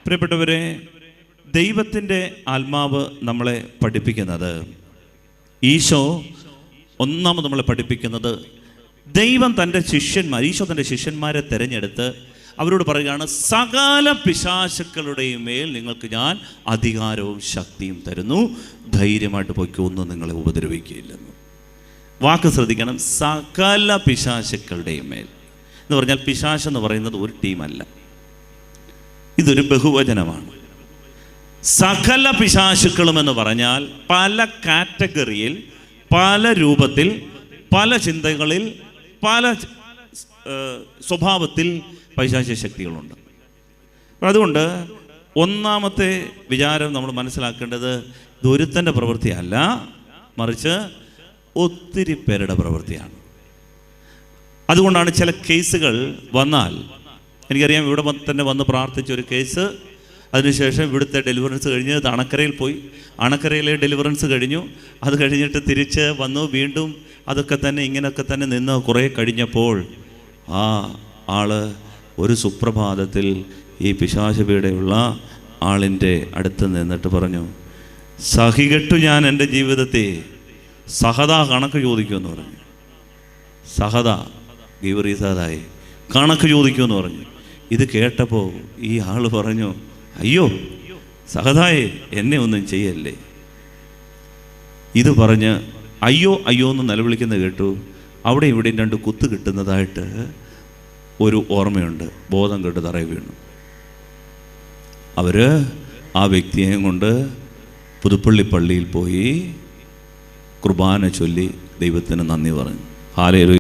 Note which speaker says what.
Speaker 1: പ്രിയപ്പെട്ടവരെ, ദൈവത്തിൻ്റെ ആത്മാവ് നമ്മളെ പഠിപ്പിക്കുന്നത്, ഈശോ ഒന്നാമത് നമ്മളെ പഠിപ്പിക്കുന്നത്, ദൈവം തൻ്റെ ഈശോ തൻ്റെ ശിഷ്യന്മാരെ തിരഞ്ഞെടുത്ത് അവരോട് പറയുകയാണ്, സകല പിശാചുക്കളുടെയും മേൽ നിങ്ങൾക്ക് ഞാൻ അധികാരവും ശക്തിയും തരുന്നു, ധൈര്യമായിട്ട് പോയിക്കോ, ഒന്നും നിങ്ങളെ ഉപദ്രവിക്കുകയില്ലെന്ന്. വാക്ക് ശ്രദ്ധിക്കണം, സകല പിശാചുക്കളുടെയും മേൽ എന്ന് പറഞ്ഞാൽ പിശാച് എന്ന് പറയുന്നത് ഒരു ടീമല്ല, ഇതൊരു ബഹുവചനമാണ്. സകല പിശാചുക്കളും എന്ന് പറഞ്ഞാൽ പല കാറ്റഗറിയിൽ, പല രൂപത്തിൽ, പല ചിന്തകളിൽ, പല സ്വഭാവത്തിൽ പൈശാചിക ശക്തികളുണ്ട്. അതുകൊണ്ട് ഒന്നാമത്തെ വിചാരം നമ്മൾ മനസ്സിലാക്കേണ്ടത്, ഇത് ഒരുത്തൻ്റെ പ്രവൃത്തിയല്ല, മറിച്ച് ഒത്തിരി പേരുടെ പ്രവൃത്തിയാണ്. അതുകൊണ്ടാണ് ചില കേസുകൾ വന്നാൽ, എനിക്കറിയാം, ഇവിടെ തന്നെ വന്ന് പ്രാർത്ഥിച്ച ഒരു കേസ്, അതിനുശേഷം ഇവിടുത്തെ ഡെലിവറൻസ് കഴിഞ്ഞ് അണക്കരയിൽ പോയി, അണക്കരയിലെ ഡെലിവറൻസ് കഴിഞ്ഞു, അത് കഴിഞ്ഞിട്ട് തിരിച്ച് വന്നു, വീണ്ടും അതൊക്കെ തന്നെ ഇങ്ങനെയൊക്കെ തന്നെ നിന്ന് കുറേ കഴിഞ്ഞപ്പോൾ ആ ആള് ഒരു സുപ്രഭാതത്തിൽ ഈ പിശാചുപീഡയുള്ള ആളിൻ്റെ അടുത്ത് നിന്നിട്ട് പറഞ്ഞു, സഹികെട്ടു ഞാൻ എൻ്റെ ജീവിതത്തെ സഹത കണക്ക് ചോദിക്കുമെന്ന് പറഞ്ഞു. സഹത ഗീവറീസാതായി കണക്ക് ചോദിക്കുമെന്ന് പറഞ്ഞു. ഇത് കേട്ടപ്പോൾ ഈ ആൾ പറഞ്ഞു, അയ്യോ സഹതായെ, എന്നെ ഒന്നും ചെയ്യല്ലേ. ഇത് പറഞ്ഞ് അയ്യോ അയ്യോ എന്ന് നിലവിളിക്കുന്നത് കേട്ടു. അവിടെ ഇവിടെയും രണ്ട് കുത്ത് കിട്ടുന്നതായിട്ട് ഒരു ഓർമ്മയുണ്ട്. ബോധം കെട്ട് തറയിൽ വീണു. അവർ ആ വ്യക്തിയെയും കൊണ്ട് പുതുപ്പള്ളി പള്ളിയിൽ പോയി കുർബാന ചൊല്ലി ദൈവത്തിന് നന്ദി പറഞ്ഞു. ഹല്ലേലൂയ.